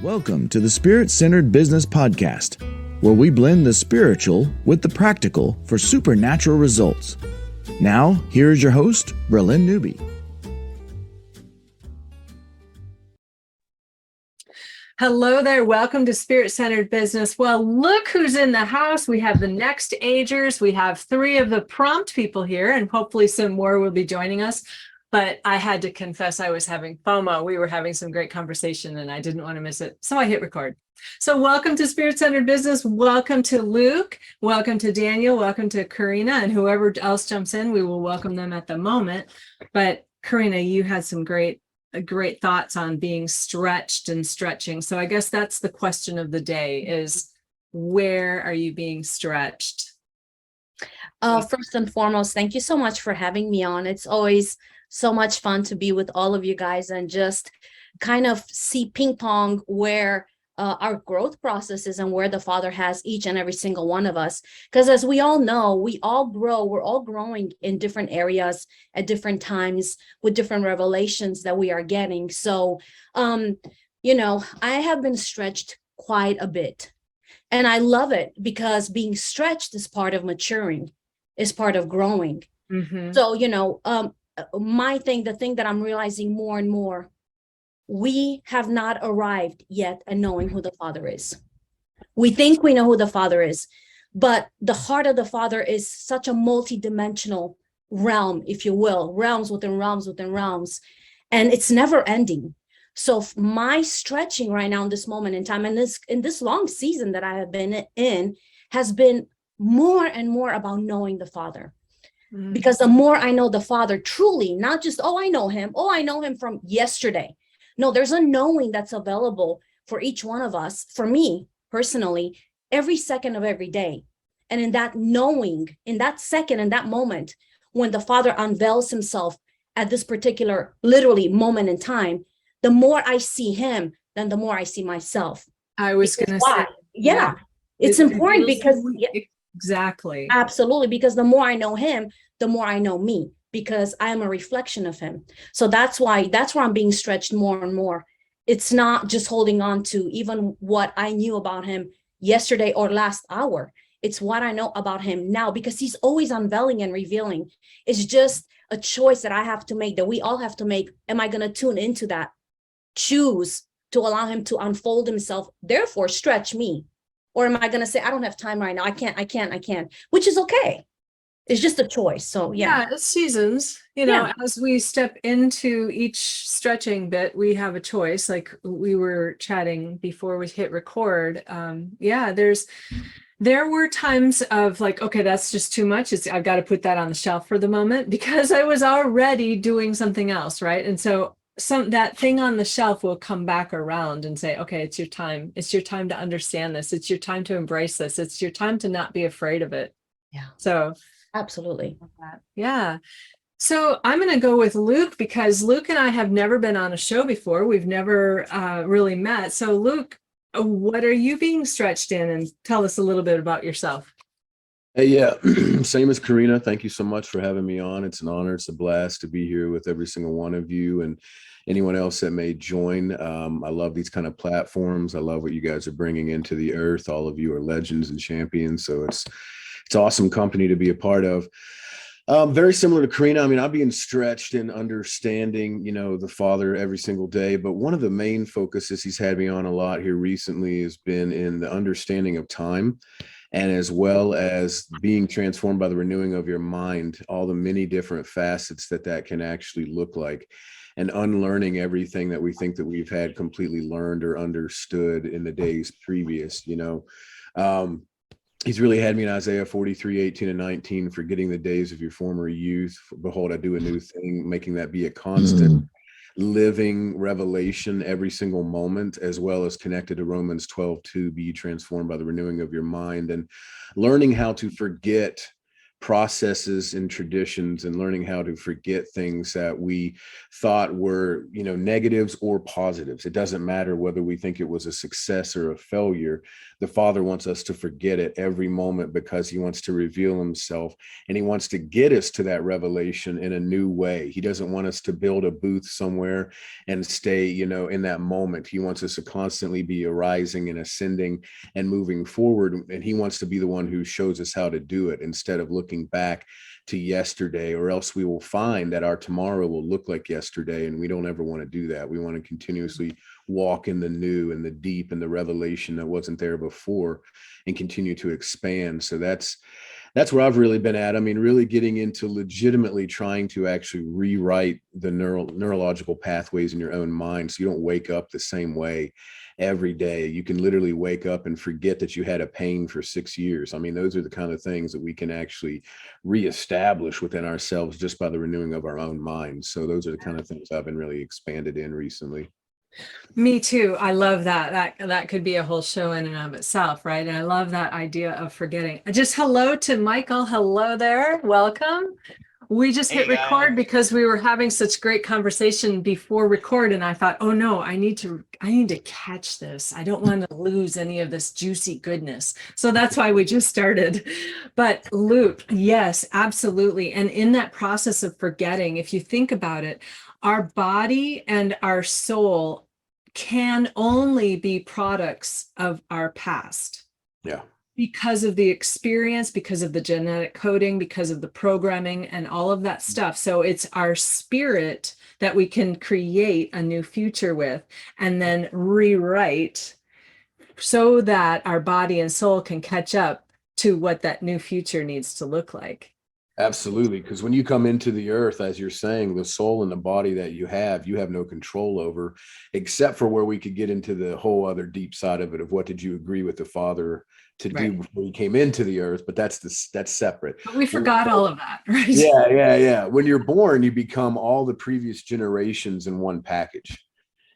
Welcome to the Spirit-Centered Business Podcast, where we blend the spiritual with the practical for supernatural results. Now, here is your host, Bralynn Newby. Hello there. Welcome to Spirit-Centered Business. Well, look who's in the house. We have the next Agers. We have 3 of the prompt people here, and hopefully some more will be joining us. But I had to confess I was having FOMO. We were having some great conversation and I didn't want to miss it. So I hit record. So welcome to Spirit-Centered Business. Welcome to Luke. Welcome to Daniel. Welcome to Karina, and whoever else jumps in, we will welcome them at the moment. But Karina, you had some great thoughts on being stretched and stretching. So I guess that's the question of the day is, where are you being stretched? First and foremost, thank you so much for having me on. It's always so much fun to be with all of you guys and just kind of see ping pong where our growth process is and where the Father has each and every single one of us. Because as we all know, we all grow, we're all growing in different areas at different times with different revelations that we are getting. So, I have been stretched quite a bit. And I love it because being stretched is part of maturing, is part of growing. Mm-hmm. So, the thing that I'm realizing more and more, we have not arrived yet at knowing who the Father is. We think we know who the Father is, but the heart of the Father is such a multi-dimensional realm, if you will, realms within realms within realms, and it's never ending. So my stretching right now in this moment in time, and in this long season that I have been in, has been more and more about knowing the Father. Mm-hmm. Because the more I know the Father, truly, not just, I know him from yesterday. No, there's a knowing that's available for each one of us, for me personally, every second of every day. And in that knowing, in that second, in that moment, when the Father unveils himself at this particular, literally moment in time, the more I see him, then the more I see myself. I was going to say. Yeah. It's important because. Exactly. Absolutely. Because the more I know him, the more I know me, because I am a reflection of him. So that's where I'm being stretched more and more. It's not just holding on to even what I knew about him yesterday or last hour. It's what I know about him now, because he's always unveiling and revealing. It's just a choice that I have to make, that we all have to make. Am I going to tune into that? Choose to allow him to unfold himself, therefore stretch me? Or am I going to say, I don't have time right now. I can't, which is okay. It's just a choice. So, yeah. It's seasons, as we step into each stretching bit, we have a choice. Like we were chatting before we hit record. There were times of like, okay, that's just too much. I've got to put that on the shelf for the moment because I was already doing something else. Right. And so that thing on the shelf will come back around and say, okay, it's your time. It's your time to understand this. It's your time to embrace this. It's your time to not be afraid of it. Yeah. So absolutely. Yeah. So I'm going to go with Luke because Luke and I have never been on a show before. We've never really met. So Luke, what are you being stretched in? And tell us a little bit about yourself. Yeah, same as Karina. Thank you so much for having me on. It's an honor. It's a blast to be here with every single one of you and anyone else that may join. I love these kind of platforms. I love what you guys are bringing into the earth. All of you are legends and champions. So it's awesome company to be a part of. Very similar to Karina. I mean, I'm being stretched in understanding, the Father every single day. But one of the main focuses he's had me on a lot here recently has been in the understanding of time, and as well as being transformed by the renewing of your mind, all the many different facets that can actually look like, and unlearning everything that we think that we've had completely learned or understood in the days previous, He's really had me in Isaiah 43, 18 and 19, forgetting the days of your former youth. Behold, I do a new thing, making that be a constant living revelation every single moment, as well as connected to Romans 12:2, be transformed by the renewing of your mind, and learning how to forget processes and traditions and learning how to forget things that we thought were, negatives or positives. It doesn't matter whether we think it was a success or a failure. The Father wants us to forget it every moment because he wants to reveal himself, and he wants to get us to that revelation in a new way. He doesn't want us to build a booth somewhere and stay, in that moment. He wants us to constantly be arising and ascending and moving forward. And he wants to be the one who shows us how to do it instead of looking back to yesterday, or else we will find that our tomorrow will look like yesterday. And we don't ever want to do that. We want to continuously walk in the new and the deep and the revelation that wasn't there before and continue to expand. So that's where I've really been at. I mean, really getting into legitimately trying to actually rewrite the neurological pathways in your own mind so you don't wake up the same way every day. You can literally wake up and forget that you had a pain for 6 years. I mean, those are the kind of things that we can actually reestablish within ourselves just by the renewing of our own minds. So those are the kind of things I've been really expanded in recently. Me too. I love that. That could be a whole show in and of itself, right? And I love that idea of forgetting. Just hello to Michael. Hello there. Welcome. We just hit record because we were having such great conversation before record, and I thought, oh no, I need to catch this. I don't want to lose any of this juicy goodness. So that's why we just started. But Luke, yes, absolutely. And in that process of forgetting, if you think about it, our body and our soul can only be products of our past. Yeah. Because of the experience, because of the genetic coding, because of the programming and all of that stuff. So it's our spirit that we can create a new future with and then rewrite so that our body and soul can catch up to what that new future needs to look like. Absolutely. Because when you come into the earth, as you're saying, the soul and the body that you have no control over, except for where we could get into the whole other deep side of it of what did you agree with the Father to do before you came into the earth. But that's separate. But we forgot all of that, right? Yeah. When you're born, you become all the previous generations in one package.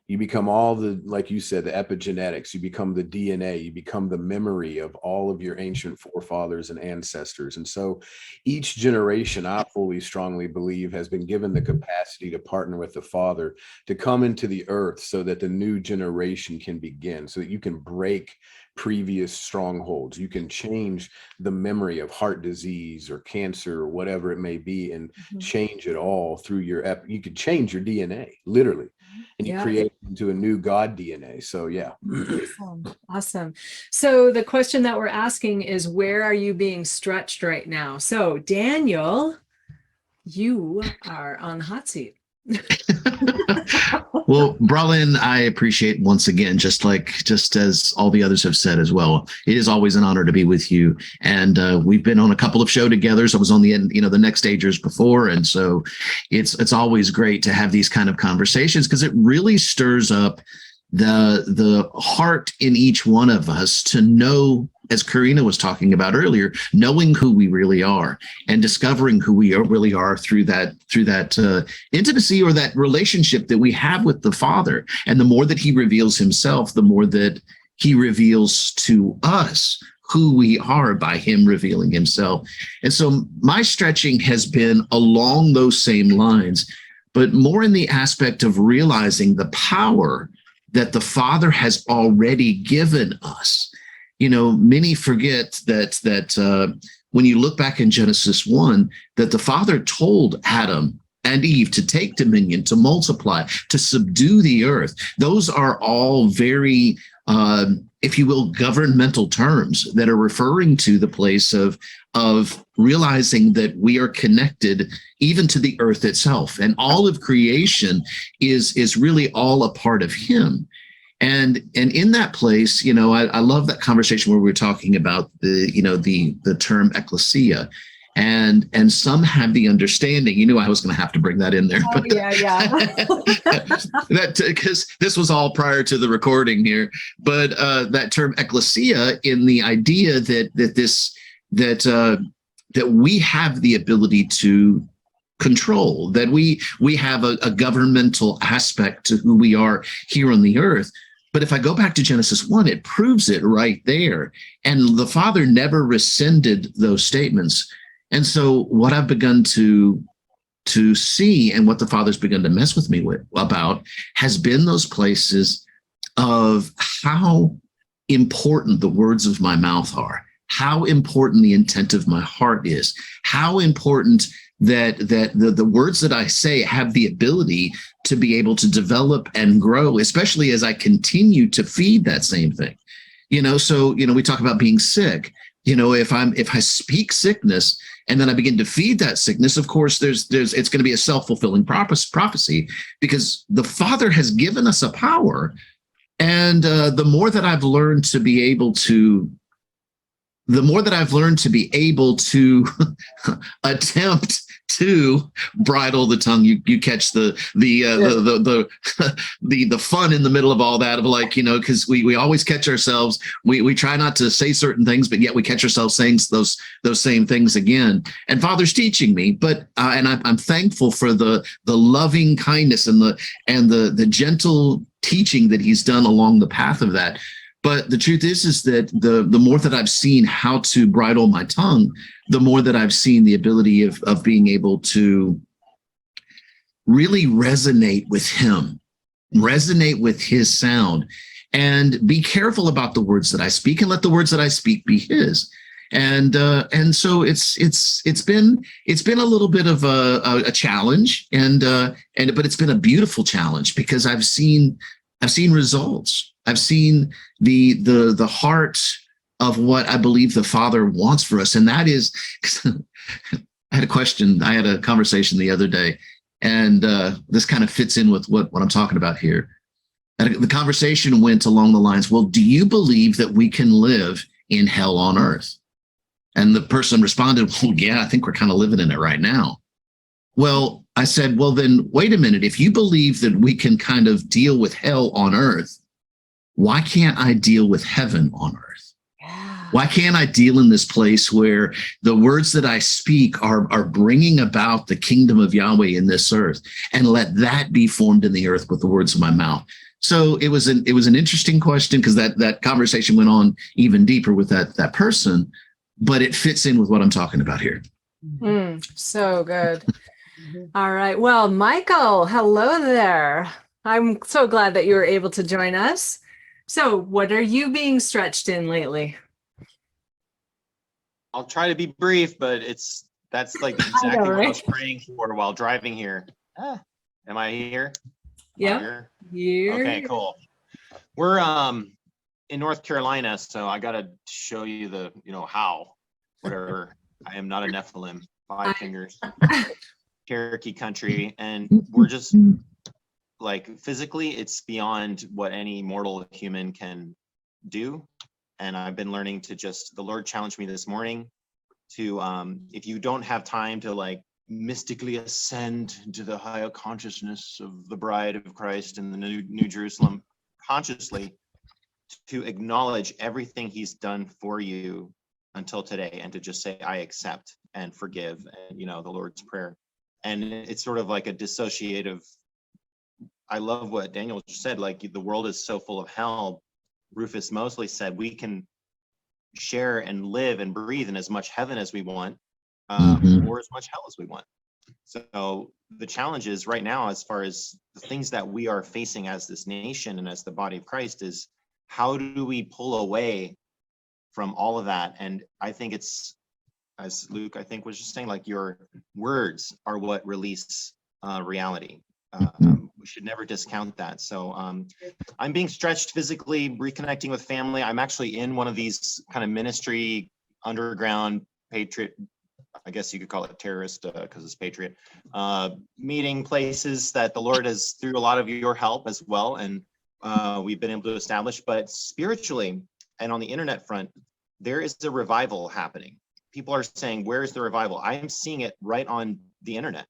You become all the, like you said, the epigenetics, you become the DNA, you become the memory of all of your ancient forefathers and ancestors. And so each generation, I fully strongly believe, has been given the capacity to partner with the Father to come into the earth so that the new generation can begin, so that you can break previous strongholds. You can change the memory of heart disease or cancer or whatever it may be and change it all through you could change your DNA, literally. And you create into a new God DNA. So yeah. Awesome. So the question that we're asking is, where are you being stretched right now? So Daniel, you are on the hot seat. Well, Bralynn, I appreciate once again, just as all the others have said as well, it is always an honor to be with you. And we've been on a couple of shows together. So I was on the next Agers before. And so it's always great to have these kind of conversations because it really stirs up the heart in each one of us to know, as Karina was talking about earlier, knowing who we really are and discovering who we really are through that intimacy or that relationship that we have with the Father. And the more that he reveals himself, the more that he reveals to us who we are by him revealing himself. And so my stretching has been along those same lines, but more in the aspect of realizing the power that the Father has already given us. Many forget that when you look back in Genesis 1, that the Father told Adam and Eve to take dominion, to multiply, to subdue the earth. Those are all very, if you will, governmental terms that are referring to the place of realizing that we are connected even to the earth itself. And all of creation is really all a part of him. And in that place, I love that conversation where we were talking about the term Ecclesia, and some have the understanding. You knew I was going to have to bring that in there. Oh, yeah. That because this was all prior to the recording here. But that term Ecclesia, in the idea that we have the ability to control, that we have a governmental aspect to who we are here on the earth. But if I go back to Genesis 1, it proves it right there. And the Father never rescinded those statements. And so what I've begun to see, and what the Father's begun to mess with me about, has been those places of how important the words of my mouth are, how important the intent of my heart is, how important that the words that I say have the ability to be able to develop and grow, especially as I continue to feed that same thing. So we talk about being sick. If I speak sickness and then I begin to feed that sickness, of course, it's going to be a self-fulfilling prophecy, because the Father has given us a power. And the more that I've learned to be able to attempt to bridle the tongue, you catch the fun in the middle of all that, of because we always catch ourselves. We try not to say certain things, but yet we catch ourselves saying those same things again. And Father's teaching me, but and I'm thankful for the loving kindness and the gentle teaching that he's done along the path of that. But the truth is that the more that I've seen how to bridle my tongue, the more that I've seen the ability of being able to really resonate with him, resonate with his sound, and be careful about the words that I speak, and let the words that I speak be his. And so it's been a little bit of a challenge, but it's been a beautiful challenge, because I've seen results. I've seen the heart of what I believe the Father wants for us. And that is, I had a conversation the other day, and this kind of fits in with what I'm talking about here. And the conversation went along the lines, well, do you believe that we can live in hell on earth? And the person responded, well, yeah, I think we're kind of living in it right now. Well, I said, well, then wait a minute. If you believe that we can kind of deal with hell on earth, why can't I deal with heaven on earth? Yeah. Why can't I deal in this place where the words that I speak are bringing about the kingdom of Yahweh in this earth, and let that be formed in the earth with the words of my mouth? So it was an interesting question, because that conversation went on even deeper with that person, but it fits in with what I'm talking about here. So good. All right. Well, Michael, hello there. I'm so glad that you were able to join us. So what are you being stretched in lately? I'll try to be brief, but that's like exactly what I was praying for while driving here. Am I here? Yeah. Okay, cool. We're in North Carolina, so I got to show you the, how, whatever. I am not a Nephilim, 5 fingers, Cherokee country, and we're just like, physically, it's beyond what any mortal human can do. And I've been learning to the Lord challenged me this morning to, if you don't have time to like mystically ascend into the higher consciousness of the bride of Christ in the New Jerusalem consciously, to acknowledge everything he's done for you until today, and to just say, I accept and forgive, and the Lord's Prayer. And it's sort of like a dissociative. I love what Daniel just said, like, the world is so full of hell. Rufus Mosley said we can share and live and breathe in as much heaven as we want, or as much hell as we want. So the challenge is right now, as far as the things that we are facing as this nation and as the body of Christ, is how do we pull away from all of that? And I think it's, as Luke, I think, was just saying, like, your words are what release reality. We should never discount that. So I'm being stretched physically, reconnecting with family. I'm actually in one of these kind of ministry underground patriot, I guess you could call it terrorist, because it's patriot, meeting places that the Lord has, through a lot of your help as well, and we've been able to establish. But spiritually and on the internet front, there is a revival happening. People are saying, where's the revival? I am seeing it right on the internet.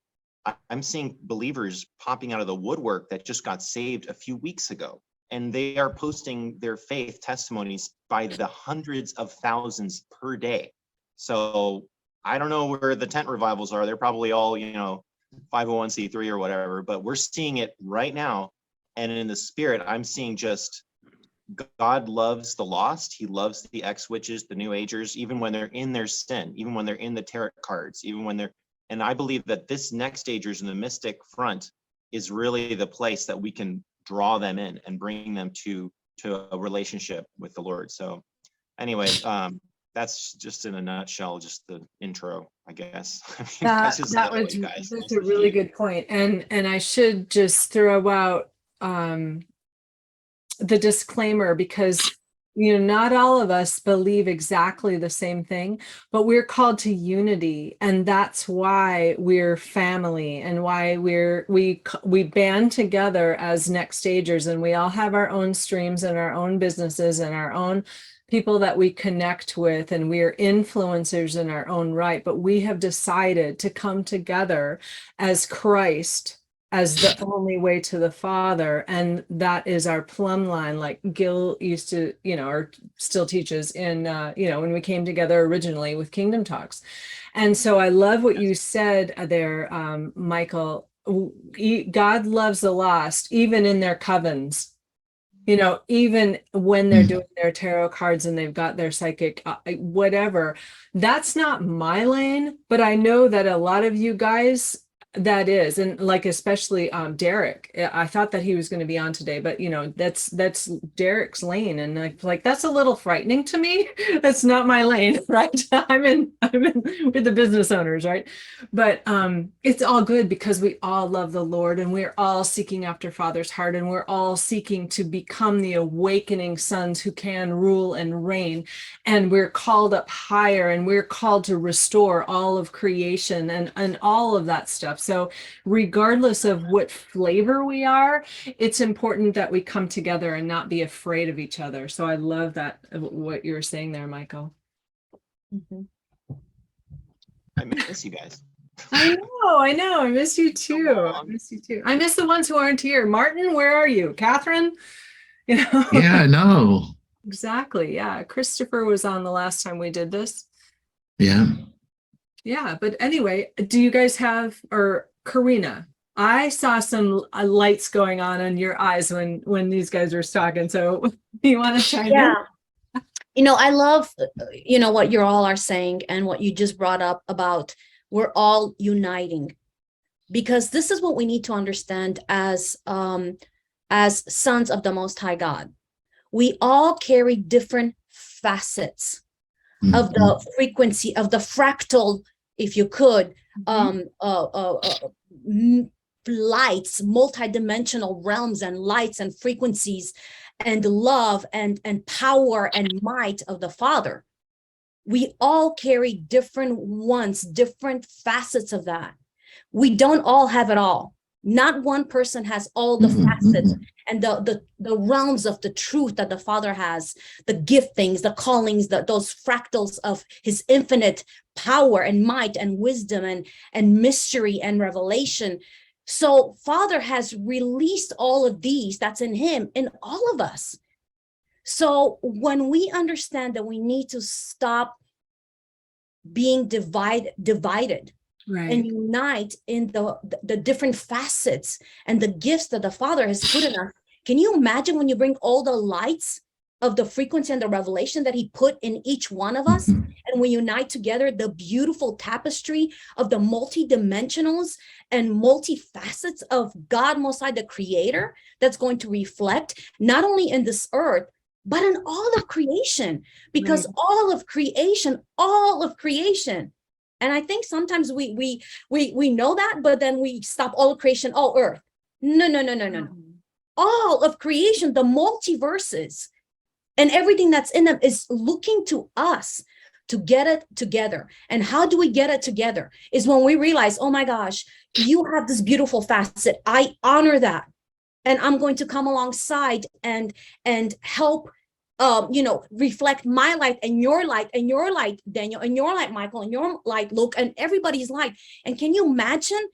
I'm seeing believers popping out of the woodwork that just got saved a few weeks ago, and they are posting their faith testimonies by the hundreds of thousands per day. So I don't know where the tent revivals are. They're probably all, 501c3 or whatever, but we're seeing it right now. And in the spirit, I'm seeing just God loves the lost. He loves the ex-witches, the new agers, even when they're in their sin, even when they're in the tarot cards, even when they're, and I believe that this next agers in the mystic front is really the place that we can draw them in and bring them to a relationship with the Lord. So anyway, that's just in a nutshell, just the intro, I guess. I mean, I just love it, you guys. That's a really good point. And I should just throw out the disclaimer, because not all of us believe exactly the same thing, but we're called to unity, and that's why we're family, and why we band together as next stagers, and we all have our own streams and our own businesses and our own people that we connect with, and we're influencers in our own right, but we have decided to come together as Christ, as the only way to the Father. And that is our plumb line, like Gil used to, or still teaches in, when we came together originally with Kingdom Talks. And so I love what you said there, Michael. God loves the lost, even in their covens. Even when they're doing their tarot cards and they've got their psychic, whatever. That's not my lane, but I know that a lot of you guys, that is, and like especially Derek. I thought that he was going to be on today, but that's Derek's lane, and like that's a little frightening to me. That's not my lane, right? I'm in with the business owners, right? But it's all good, because we all love the Lord, and we're all seeking after Father's heart, and we're all seeking to become the awakening sons who can rule and reign, and we're called up higher, and we're called to restore all of creation and all of that stuff. So regardless of what flavor we are, it's important that we come together and not be afraid of each other. So I love that, what you were saying there, Michael. Mhm. I miss you guys. I know. I miss you too. I miss the ones who aren't here. Martin, where are you? Catherine? Yeah, I know. Exactly. Yeah. Christopher was on the last time we did this. Yeah. Yeah, but anyway, do you guys have, or Karina, I saw some lights going on in your eyes when these guys were talking. So you want to chime in? I love, what you all are saying, and what you just brought up about we're all uniting, because this is what we need to understand as sons of the Most High God. We all carry different facets of the frequency, of the fractal, if you could, lights, multidimensional realms and lights and frequencies and love and power and might of the Father. We all carry different ones, different facets of that. We don't all have it all. Not one person has all the facets and the realms of the truth that the Father has, the giftings, the callings, those fractals of his infinite power and might and wisdom and mystery and revelation. So Father has released all of these that's in him, in all of us. So when we understand that we need to stop being divided, Right. and unite in the different facets and the gifts that the Father has put in us. Can you imagine when you bring all the lights of the frequency and the revelation that he put in each one of us, and we unite together the beautiful tapestry of the multi-dimensionals and multifacets of God Most High, the Creator, that's going to reflect not only in this earth, but in all of creation, because all of creation, and I think sometimes we know that, but then we stop all of creation, all earth. No. All of creation, the multiverses and everything that's in them is looking to us to get it together. And how do we get it together? Is when we realize, oh my gosh, you have this beautiful facet. I honor that. And I'm going to come alongside and help reflect my light and your light, Daniel, and your light, Michael, and your light, Luke, and everybody's light. And can you imagine?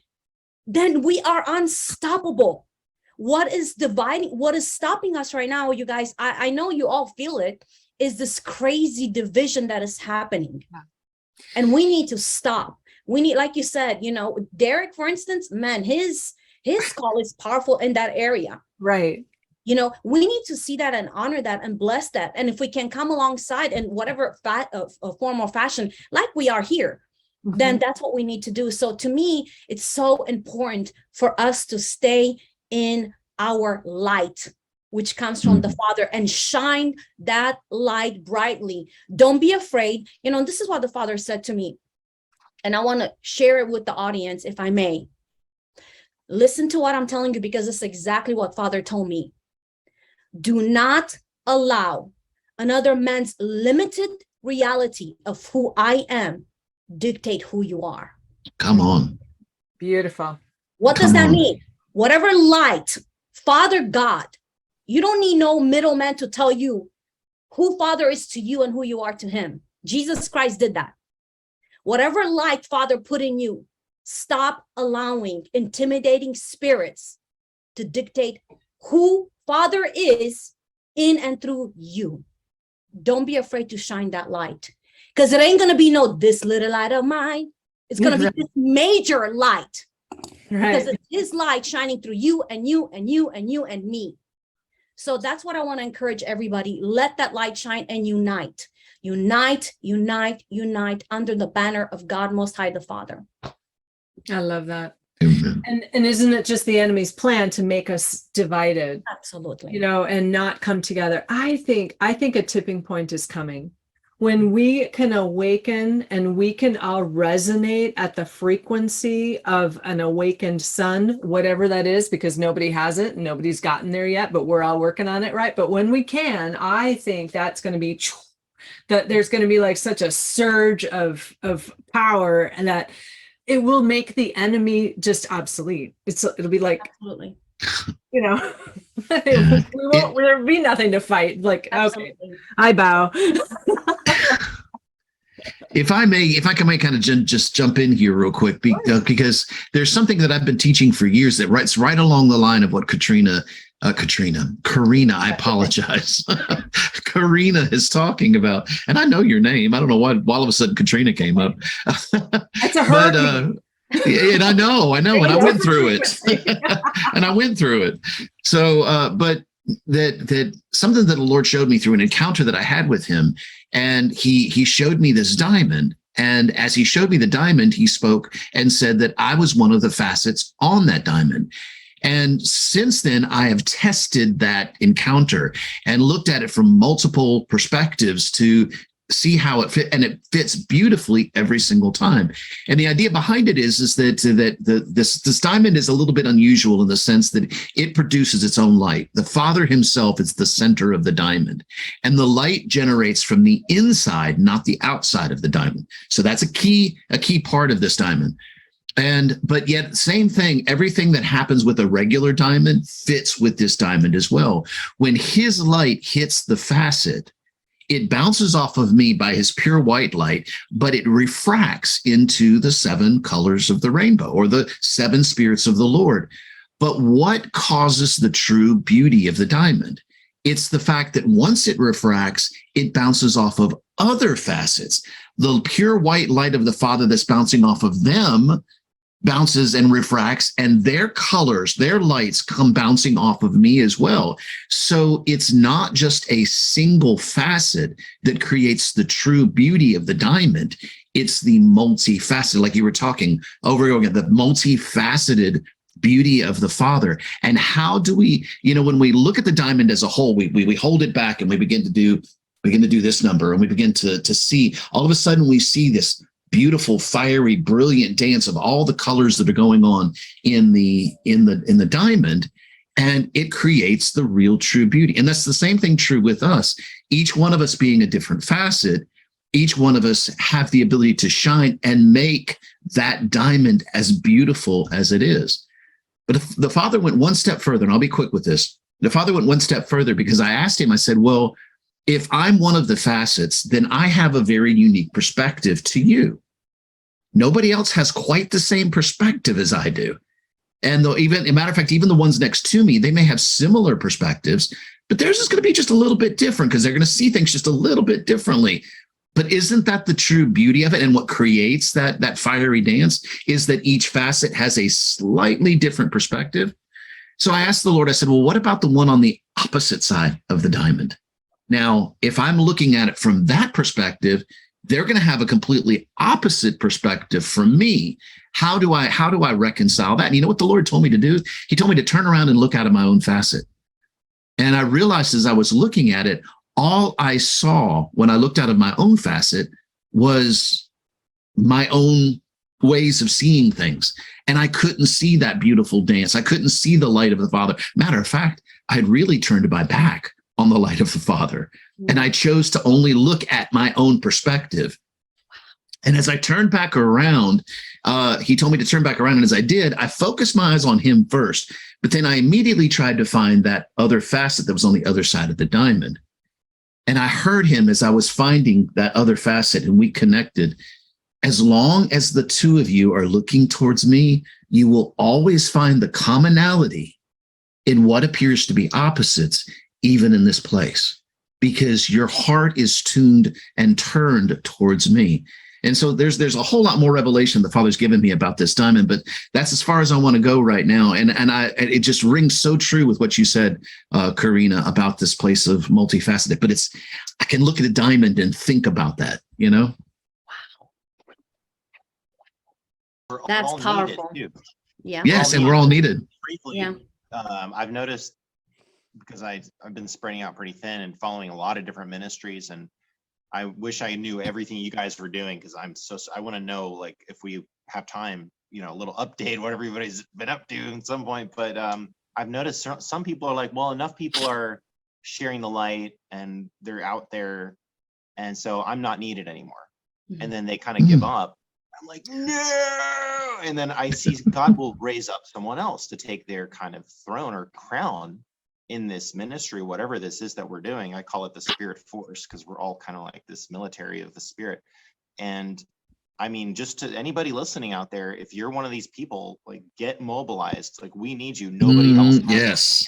Then we are unstoppable. What is dividing, what is stopping us right now, you guys, I know you all feel it, is this crazy division that is happening. Yeah. And we need to stop. We need, like you said, Derek, for instance, man, his call is powerful in that area. Right. We need to see that and honor that and bless that. And if we can come alongside in whatever form or fashion, like we are here, then that's what we need to do. So to me, it's so important for us to stay in our light, which comes from the Father, and shine that light brightly. Don't be afraid. This is what the Father said to me, and I want to share it with the audience, if I may. Listen to what I'm telling you, because it's exactly what Father told me. Do not allow another man's limited reality of who I am dictate who you are. Come on. Beautiful. What does that mean? Whatever light, Father God, you don't need no middleman to tell you who Father is to you and who you are to him. Jesus Christ did that. Whatever light Father put in you, stop allowing intimidating spirits to dictate who Father is in and through you. Don't be afraid to shine that light, because it ain't going to be this little light of mine. It's going to be this major light, because it's his light shining through you and you and you and you and me. So that's what I want to encourage everybody. Let that light shine and unite. Unite, unite, unite under the banner of God Most High, the Father. I love that. Amen. And isn't it just the enemy's plan to make us divided? Absolutely. And not come together? I think a tipping point is coming when we can awaken and we can all resonate at the frequency of an awakened sun, whatever that is, because nobody has it and nobody's gotten there yet, but we're all working on it, right? But when we can, I think that's going to be that there's going to be like such a surge of power, and that it will make the enemy just obsolete. It'll be like, absolutely. There'll be nothing to fight. Like, absolutely. Okay, I bow. If I can kind of just jump in here real quick, because there's something that I've been teaching for years that writes right along the line of what Karina, I apologize. Karina is talking about, and I know your name. I don't know why all of a sudden Katrina came up. That's a hurricane. And I know, and I went through it. So, but that something that the Lord showed me through an encounter that I had with him, and he showed me this diamond. And as he showed me the diamond, he spoke and said that I was one of the facets on that diamond. And since then, I have tested that encounter and looked at it from multiple perspectives to see how it fit, and it fits beautifully every single time. And the idea behind it is that this diamond is a little bit unusual in the sense that it produces its own light. The Father himself is the center of the diamond, and the light generates from the inside, not the outside of the diamond. So that's a key part of this diamond. But yet, same thing, everything that happens with a regular diamond fits with this diamond as well. When his light hits the facet, it bounces off of me by his pure white light, but it refracts into the 7 colors of the rainbow, or the 7 spirits of the Lord. But what causes the true beauty of the diamond? It's the fact that once it refracts, it bounces off of other facets. The pure white light of the Father that's bouncing off of them bounces and refracts, and their colors, their lights come bouncing off of me as well. So it's not just a single facet that creates the true beauty of the diamond. It's the multifaceted, like you were talking over and over again, the multifaceted beauty of the Father. And how do we, when we look at the diamond as a whole, we hold it back and we begin to do this number, and we begin to see, all of a sudden we see this beautiful, fiery, brilliant dance of all the colors that are going on in the diamond, and it creates the real true beauty. And that's the same thing true with us. Each one of us being a different facet, each one of us have the ability to shine and make that diamond as beautiful as it is. But if the Father went one step further, and I'll be quick with this. The Father went one step further, because I asked him, I said, well, if I'm one of the facets, then I have a very unique perspective to you. Nobody else has quite the same perspective as I do. And though, even, as a matter of fact, even the ones next to me, they may have similar perspectives, but theirs is going to be just a little bit different, because they're going to see things just a little bit differently. But isn't that the true beauty of it? And what creates that fiery dance is that each facet has a slightly different perspective. So I asked the Lord, I said, well, what about the one on the opposite side of the diamond? Now, if I'm looking at it from that perspective, they're going to have a completely opposite perspective from me. How do I reconcile that? And you know what the Lord told me to do? He told me to turn around and look out of my own facet. And I realized as I was looking at it, all I saw when I looked out of my own facet was my own ways of seeing things. And I couldn't see that beautiful dance. I couldn't see the light of the Father. Matter of fact, I had really turned my back on the light of the Father. And I chose to only look at my own perspective. And as I turned back around, he told me to turn back around. And as I did, I focused my eyes on him first. But then I immediately tried to find that other facet that was on the other side of the diamond. And I heard him as I was finding that other facet, and we connected. As long as the two of you are looking towards me, you will always find the commonality in what appears to be opposites, even in this place, because your heart is tuned and turned towards me. And so there's a whole lot more revelation the Father's given me about this diamond, but that's as far as I want to go right now. And it just rings so true with what you said, Karina, about this place of multifaceted. But I can look at a diamond and think about that, you know? That's all powerful. needed, too. Yeah. Yes, and we're all needed. Briefly, Yeah. I've noticed, because I've been spreading out pretty thin and following a lot of different ministries, and I wish I knew everything you guys were doing, because I want to know, like, if we have time, a little update what everybody's been up to at some point. But I've noticed some people are like, well, enough people are sharing the light and they're out there, and so I'm not needed anymore. Mhm. And then they kind of give up. I'm like, no. And then I see God will raise up someone else to take their kind of throne or crown in this ministry, whatever this is that we're doing. I call it the spirit force, because we're all kind of like this military of the spirit. And I mean, just to anybody listening out there, if you're one of these people, like, get mobilized. Like, we need you. Nobody else has Yes.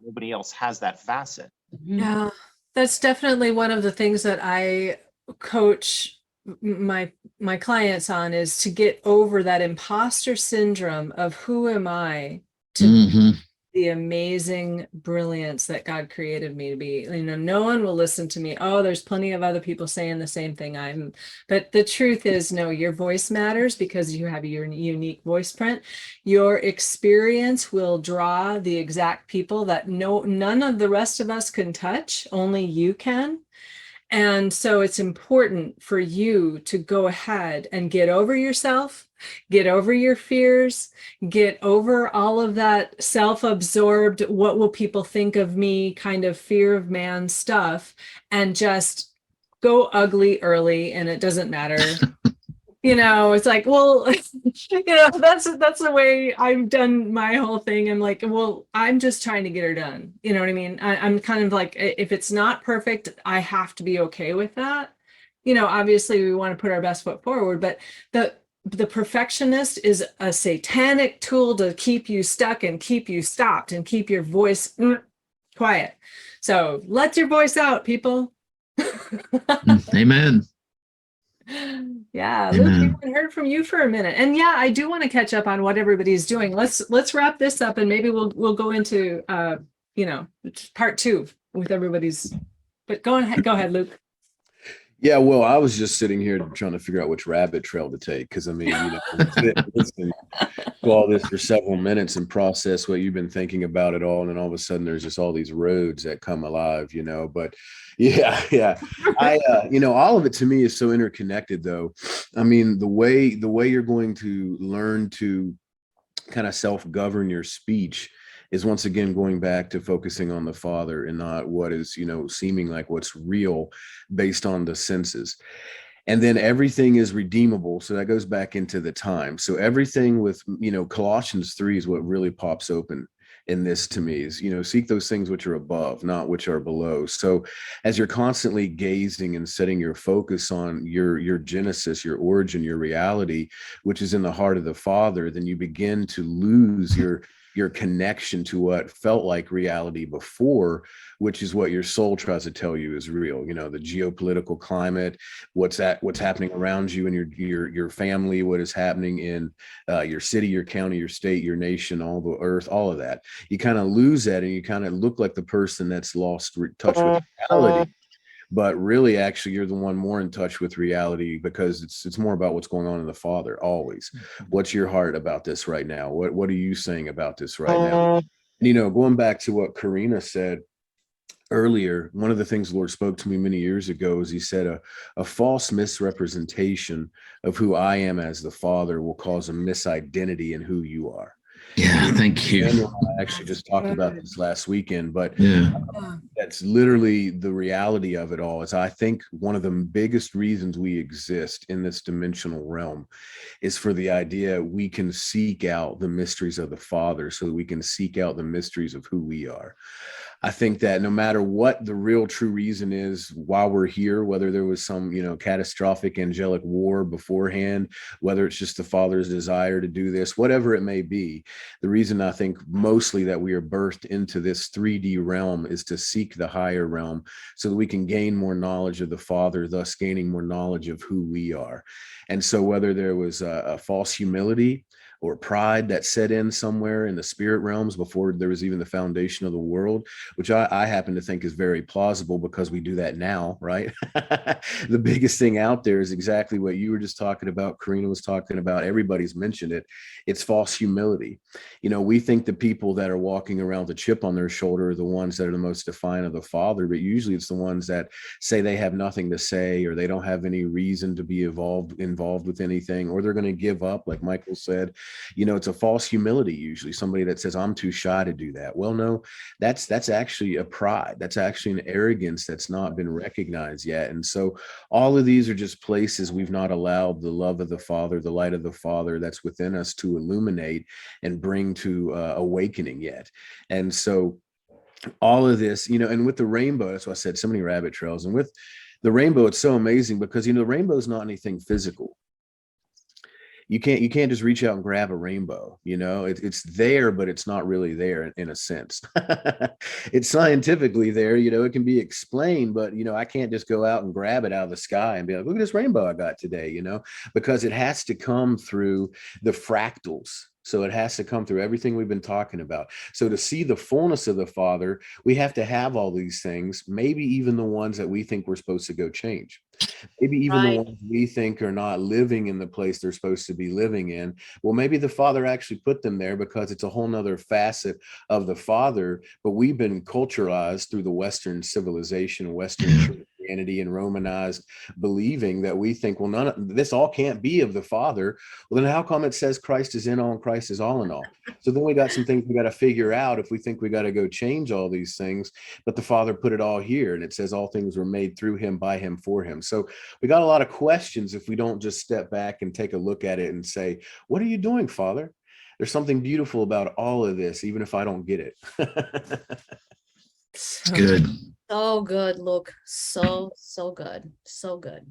nobody else has that facet. Mhm. Yeah, that's definitely one of the things that I coach my clients on, is to get over that imposter syndrome of who am I to Mhm. the amazing brilliance that God created me to be. No one will listen to me. Oh, there's plenty of other people saying the same thing. But the truth is, no, your voice matters, because you have your unique voice print. Your experience will draw the exact people that none of the rest of us can touch. Only you can. And so it's important for you to go ahead and get over yourself, get over your fears, get over all of that self-absorbed, what will people think of me kind of fear of man stuff, and just go ugly early, and it doesn't matter. It's like, well, that's the way I've done my whole thing. I'm like, well, I'm just trying to get her done. You know what I mean? I'm kind of like, if it's not perfect, I have to be okay with that. Obviously we want to put our best foot forward, but the perfectionist is a satanic tool to keep you stuck and keep you stopped and keep your voice quiet. So let your voice out, people. Amen. Yeah, Amen. Luke, we haven't heard from you for a minute. And yeah, I do want to catch up on what everybody's doing. Let's wrap this up, and maybe we'll go into part 2 with everybody's. But go ahead, Luke. Yeah, well, I was just sitting here trying to figure out which rabbit trail to take, because I mean, listen to all this for several minutes and process what you've been thinking about it all, and then all of a sudden there's just all these roads that come alive, But yeah, I all of it to me is so interconnected, though. I mean, the way you're going to learn to kind of self-govern your speech is, once again, going back to focusing on the Father and not what is, seeming like what's real based on the senses. And then everything is redeemable. So that goes back into the time. So everything with, Colossians 3 is what really pops open in this to me, is, seek those things which are above, not which are below. So as you're constantly gazing and setting your focus on your genesis, your origin, your reality, which is in the heart of the Father, then you begin to lose your your connection to what felt like reality before, which is what your soul tries to tell you is real. You know, the geopolitical climate, what's happening around you and your family, what is happening in your city, your county, your state, your nation, all the earth, all of that. You kind of lose that, and you kind of look like the person that's lost touch with reality. But really, actually, you're the one more in touch with reality, because it's more about what's going on in the Father always. What's your heart about this right now? What are you saying about this right now? And, you know, going back to what Karina said earlier, one of the things the Lord spoke to me many years ago is he said a false misrepresentation of who I am as the Father will cause a misidentity in who you are. Yeah, thank you. Daniel and I actually just talked about this last weekend, but Yeah. that's literally the reality of it all. Is I think one of the biggest reasons we exist in this dimensional realm is for the idea we can seek out the mysteries of the Father, so that we can seek out the mysteries of who we are. I think that no matter what the real true reason is while we're here, whether there was some, you know, catastrophic angelic war beforehand, whether it's just the Father's desire to do this, whatever it may be, the reason I think mostly that we are birthed into this 3D realm is to seek the higher realm, so that we can gain more knowledge of the Father, thus gaining more knowledge of who we are. And so whether there was a false humility or pride that set in somewhere in the spirit realms before there was even the foundation of the world, which I happen to think is very plausible, because we do that now, right? The biggest thing out there is exactly what you were just talking about, Karina was talking about, everybody's mentioned it. It's false humility. You know, we think the people that are walking around with a chip on their shoulder are the ones that are the most defiant of the Father, but usually it's the ones that say they have nothing to say, or they don't have any reason to be involved with anything, or they're going to give up, like Michael said. You know, it's a false humility, usually somebody that says, I'm too shy to do that. Well, no, that's actually a pride. That's actually an arrogance that's not been recognized yet. And so all of these are just places we've not allowed the love of the Father, the light of the Father that's within us to illuminate and bring to awakening yet. And so all of this, you know, and with the rainbow, that's why I said so many rabbit trails. And with the rainbow, it's so amazing because, you know, the rainbow is not anything physical. You can't just reach out and grab a rainbow. You know, it's there, but it's not really there in a sense. It's scientifically there. You know, it can be explained, but, you know, I can't just go out and grab it out of the sky and be like, look at this rainbow I got today, you know, because it has to come through the fractals. So it has to come through everything we've been talking about. So to see the fullness of the Father, we have to have all these things, maybe even the ones that we think we're supposed to go change. Maybe even the ones we think are not living in the place they're supposed to be living in. Well, maybe the Father actually put them there because it's a whole nother facet of the Father, but we've been culturalized through the Western civilization, Western Christianity, and Romanized believing that we think, well, none of this all can't be of the Father. Well, then how come it says Christ is in all and Christ is all in all? So then we got some things we got to figure out if we think we got to go change all these things, but the Father put it all here, and it says all things were made through him, by him, for him. So we got a lot of questions if we don't just step back and take a look at it and say, what are you doing, Father? There's something beautiful about all of this, even if I don't get it. It's good. So good, Luke. So good. So good.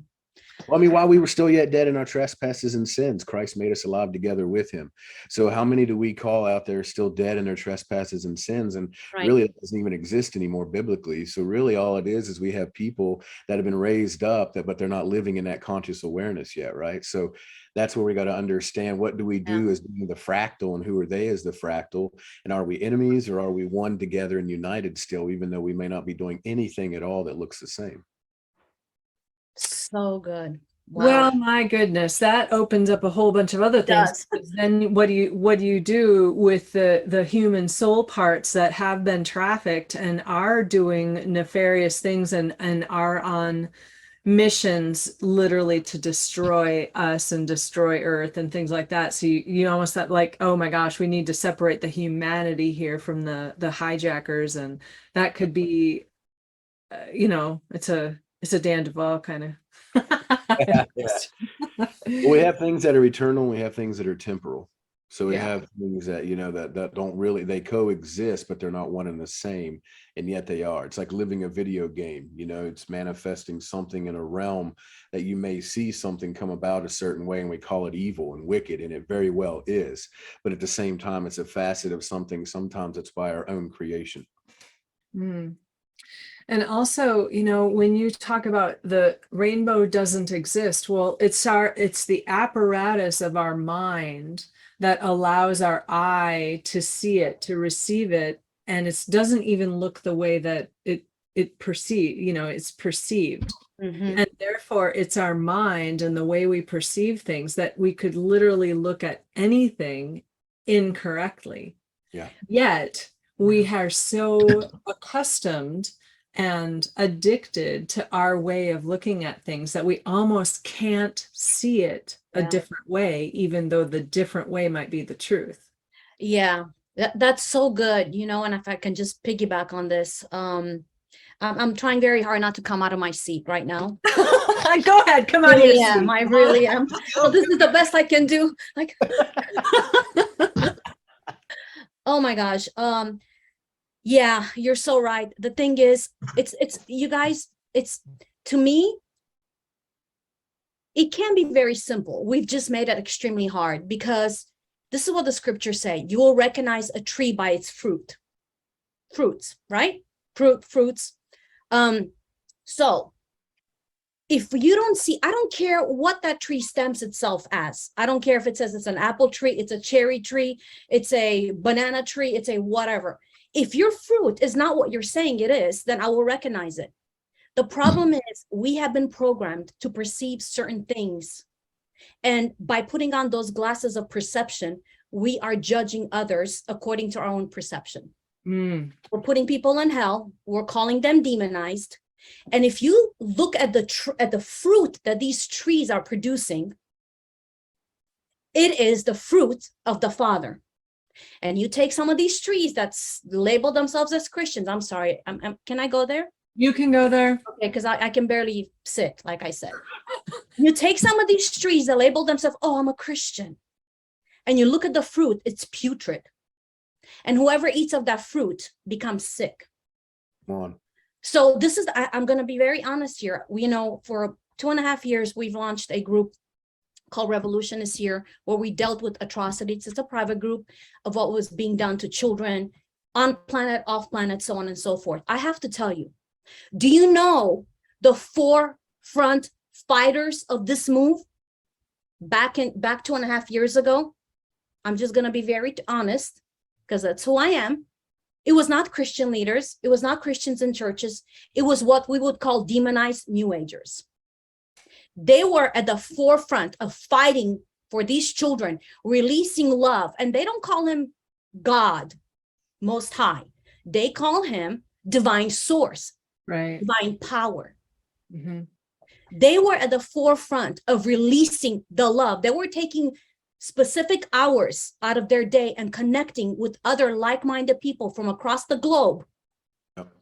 Well, I mean, while we were still yet dead in our trespasses and sins, Christ made us alive together with him. So how many do we call out there still dead in their trespasses and sins? And really, it doesn't even exist anymore biblically. So really all it is we have people that have been raised up, but they're not living in that conscious awareness yet, right? So that's where we got to understand, what do we do as being the fractal, and who are they as the fractal? And are we enemies, or are we one together and united still, even though we may not be doing anything at all that looks the same? So good. Wow. Well, my goodness, that opens up a whole bunch of other things. Then what do you do with the human soul parts that have been trafficked and are doing nefarious things and are on missions literally to destroy us and destroy Earth and things like that? So you almost have like, oh my gosh, we need to separate the humanity here from the hijackers, and that could be, you know, it's a Dan Duvall kind of. Yeah. Well, we have things that are eternal, and we have things that are temporal. So we Yeah. have things that, that don't really, they coexist, but they're not one and the same. And yet they are. It's like living a video game, it's manifesting something in a realm that you may see something come about a certain way, and we call it evil and wicked, and it very well is. But at the same time, it's a facet of something. Sometimes it's by our own creation. Mm. And also, when you talk about the rainbow doesn't exist, well, it's the apparatus of our mind that allows our eye to see it, to receive it, and it doesn't even look the way that it's perceived. Mhm. And therefore, it's our mind and the way we perceive things that we could literally look at anything incorrectly. Yeah. Yet we are so accustomed and addicted to our way of looking at things that we almost can't see it a Yeah. different way, even though the different way might be the truth. Yeah, that's so good. And if I can just piggyback on this, I'm trying very hard not to come out of my seat right now. Go ahead, come on. Really am. I really am. So this is the best I can do. Like, oh my gosh. Yeah, you're so right. The thing is, it's you guys, it's, to me, it can be very simple. We've just made it extremely hard, because this is what the scriptures say: you will recognize a tree by its fruits, right? Fruits. So if you don't see, I don't care what that tree stems itself as. I don't care if it says it's an apple tree, it's a cherry tree, it's a banana tree, it's a whatever. If your fruit is not what you're saying it is, then I will recognize it. The problem is we have been programmed to perceive certain things. And by putting on those glasses of perception, we are judging others according to our own perception. Mm. We're putting people in hell. We're calling them demonized. And if you look at the fruit that these trees are producing, it is the fruit of the Father. And you take some of these trees that's labeled themselves as Christians. I'm sorry. Can I go there? You can go there. Okay, because I can barely sit, like I said. You take some of these trees that label themselves, oh, I'm a Christian. And you look at the fruit, it's putrid. And whoever eats of that fruit becomes sick. Come on. So this is, I'm going to be very honest here. For 2.5 years, we've launched a group called Revolution is Here, where we dealt with atrocities. It's a private group of what was being done to children on planet, off planet, so on and so forth. I have to tell you, do you know the forefront fighters of this move back 2.5 years ago? I'm just going to be very honest, because that's who I am. It was not Christian leaders. It was not Christians in churches. It was what we would call demonized New Agers. They were at the forefront of fighting for these children, releasing love. And they don't call him God Most High. They call him divine source, Right. divine power. Mm-hmm. They were at the forefront of releasing the love. They were taking specific hours out of their day and connecting with other like-minded people from across the globe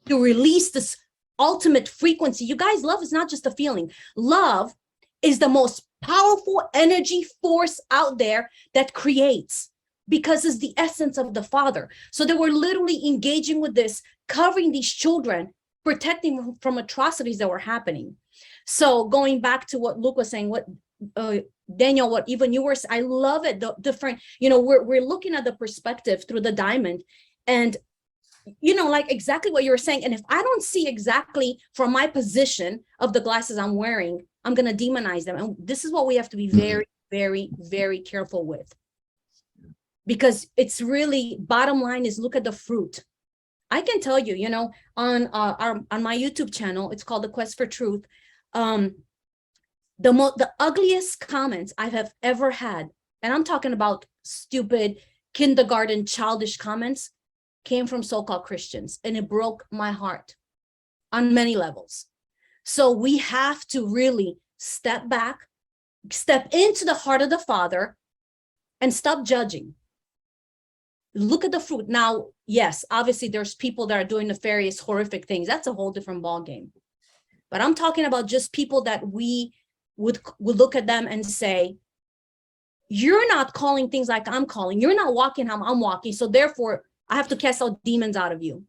to release this ultimate frequency. You guys, love is not just a feeling. Love is the most powerful energy force out there that creates, because it's the essence of the Father. So they were literally engaging with this, covering these children, protecting them from atrocities that were happening. So going back to what Luke was saying, what Daniel, what even you were, I love it. The different, we're looking at the perspective through the diamond, and like exactly what you were saying. And if I don't see exactly from my position of the glasses I'm wearing, I'm going to demonize them. And this is what we have to be very, very, very careful with, because it's really, bottom line is, look at the fruit. I can tell you, on my YouTube channel, it's called The Quest for Truth. The ugliest comments I have ever had, and I'm talking about stupid kindergarten childish comments, came from so-called Christians, and it broke my heart on many levels. So we have to really step back, step into the heart of the Father, and stop judging. Look at the fruit. Now, yes, obviously there's people that are doing nefarious, horrific things. That's a whole different ballgame. But I'm talking about just people that we would look at them and say, you're not calling things like I'm calling. You're not walking how I'm walking. So therefore, I have to cast out demons out of you.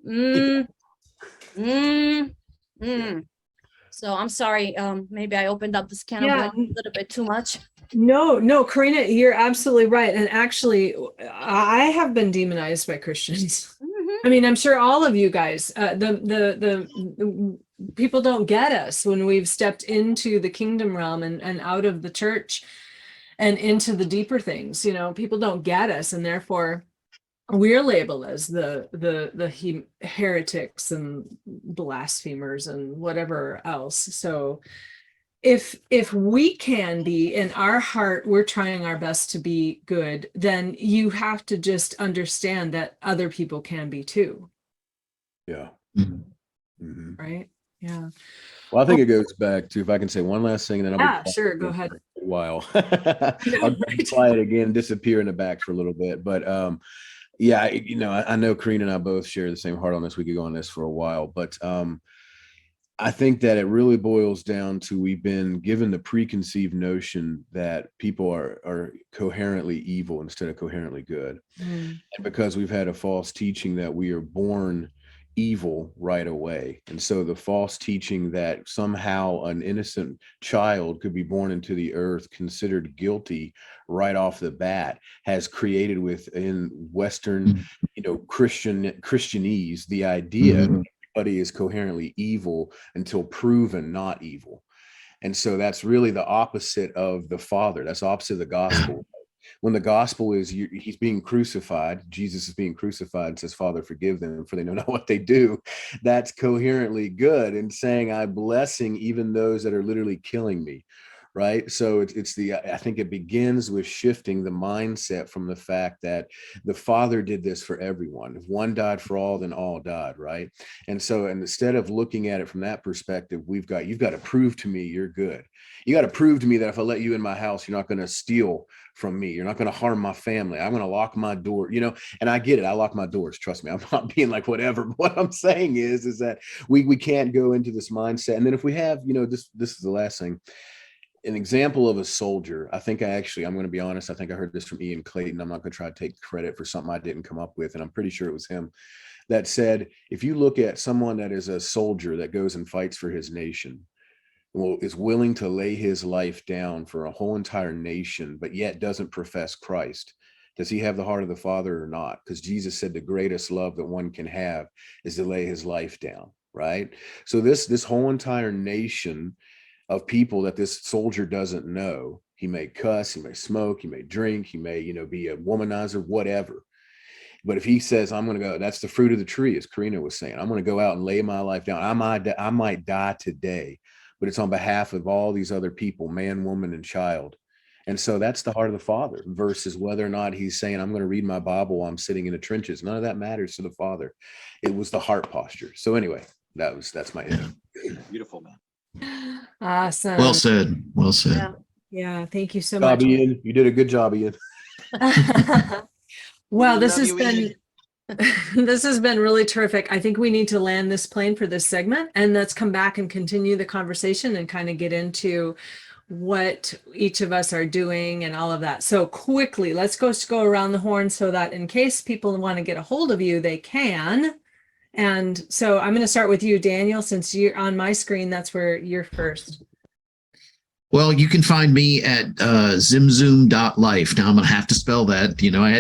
So I'm sorry. Maybe I opened up this can of worms a little bit too much. No, Karina, you're absolutely right. And actually, I have been demonized by Christians. I mean, I'm sure all of you guys, the people don't get us when we've stepped into the kingdom realm and out of the church and into the deeper things. You know, people don't get us, and therefore we're labeled as the heretics and blasphemers and whatever else. So if we can be, in our heart, we're trying our best to be good, then you have to just understand that other people can be too. Yeah. Right. Yeah. Well, I think it goes back to, if I can say one last thing, and then I'll be sure. Go ahead. For a while. I'll be quiet again, disappear in the back for a little bit. But yeah, I know Karina and I both share the same heart on this. We could go on this for a while, but I think that it really boils down to, we've been given the preconceived notion that people are coherently evil instead of coherently good. And because we've had a false teaching that we are born evil right away. And so the false teaching that somehow an innocent child could be born into the earth considered guilty right off the bat has created within Western, Christianese, the idea everybody is coherently evil until proven not evil. And so that's really the opposite of the Father. That's opposite of the gospel. When the gospel is he's being crucified, Jesus is being crucified and says, Father, forgive them, for they know not what they do. That's coherently good, and saying, I'm blessing even those that are literally killing me. Right. So I think it begins with shifting the mindset from the fact that the Father did this for everyone. If one died for all, then all died. Right. And so, and instead of looking at it from that perspective, you've got to prove to me you're good. You got to prove to me that if I let you in my house, you're not going to steal from me. You're not going to harm my family. I'm going to lock my door, and I get it. I lock my doors. Trust me. I'm not being like whatever. But what I'm saying is that we can't go into this mindset. And then if we have, this is the last thing. An example of a soldier, I'm going to be honest, I think I heard this from Ian Clayton. I'm not going to try to take credit for something I didn't come up with, and I'm pretty sure it was him that said, if you look at someone that is a soldier that goes and fights for his nation, is willing to lay his life down for a whole entire nation, but yet doesn't profess Christ, does he have the heart of the Father or not? Because Jesus said the greatest love that one can have is to lay his life down, right? So this whole entire nation of people that this soldier doesn't know, he may cuss, he may smoke, he may drink, he may, be a womanizer, whatever. But if he says, I'm going to go, that's the fruit of the tree, as Karina was saying, I'm going to go out and lay my life down. I might die today, but it's on behalf of all these other people, man, woman, and child. And so that's the heart of the Father, versus whether or not he's saying, I'm going to read my Bible while I'm sitting in the trenches. None of that matters to the Father. It was the heart posture. So anyway, that's my end. Beautiful, man. Awesome. Well said. Well said. Yeah. Thank you so much. Ian. You did a good job, Ian. Well, this has been really terrific. I think we need to land this plane for this segment, and let's come back and continue the conversation and kind of get into what each of us are doing and all of that. So quickly, let's go around the horn so that in case people want to get a hold of you, they can. And so I'm going to start with you, Daniel, since you're on my screen. That's where you're first. Well, you can find me at zimzoom.life. Now I'm going to have to spell that. I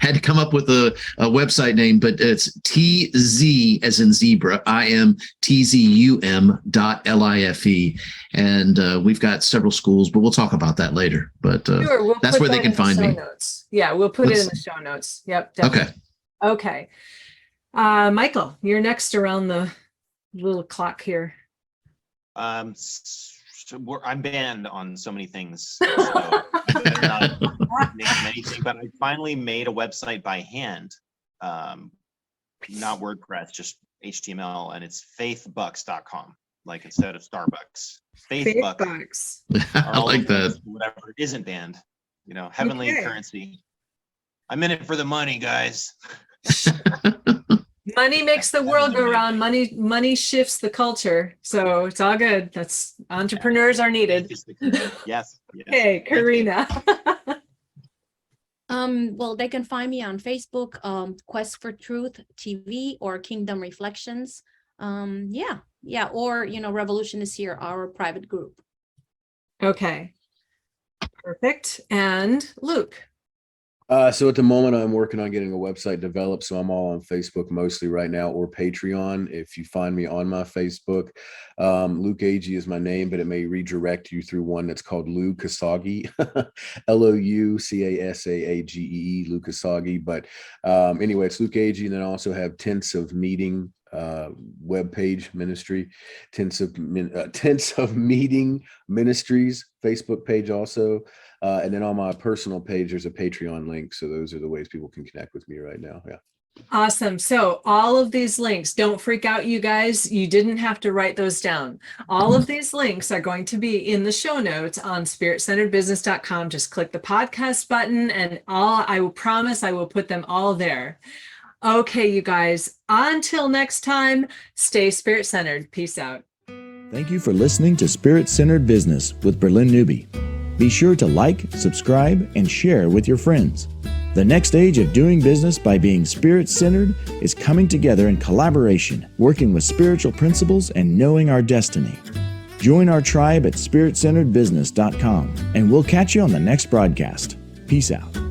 had to come up with a website name, but it's TZ as in zebra, IMTZUM.LIFE. And we've got several schools, but we'll talk about that later. But sure, that's where they can find me. Notes. Yeah, we'll put it in the show notes. Yep. Definitely. Okay. Michael, you're next around the little clock here. I'm banned on so many things. So not anything, but I finally made a website by hand, not WordPress, just HTML, and it's faithbucks.com. Like instead of Starbucks, Faithbucks. I like that. Whatever isn't banned, heavenly currency. I'm in it for the money, guys. Money makes the world go round. Money shifts the culture. So it's all good. Entrepreneurs are needed. Yes. Hey, Karina. Well, they can find me on Facebook, Quest for Truth TV or Kingdom Reflections. Yeah. Or, Revolution is Here, our private group. Okay. Perfect. And Luke. So at the moment, I'm working on getting a website developed. So I'm all on Facebook mostly right now, or Patreon. If you find me on my Facebook, Luke Agee is my name, but it may redirect you through one that's called Lou Kasagi, Loucasaagee, Lou Kasagi. But anyway, it's Luke Agee. And then I also have Tense of Meeting webpage ministry, Tense of Meeting Ministries Facebook page also. And then on my personal page, there's a Patreon link. So those are the ways people can connect with me right now. Yeah. Awesome. So all of these links, don't freak out, you guys. You didn't have to write those down. All of these links are going to be in the show notes on spiritcenteredbusiness.com. Just click the podcast button and I will promise I will put them all there. Okay, you guys, until next time, stay spirit-centered. Peace out. Thank you for listening to Spirit Centered Business with Bralynn Newby. Be sure to like, subscribe, and share with your friends. The next stage of doing business by being spirit-centered is coming together in collaboration, working with spiritual principles and knowing our destiny. Join our tribe at spiritcenteredbusiness.com, and we'll catch you on the next broadcast. Peace out.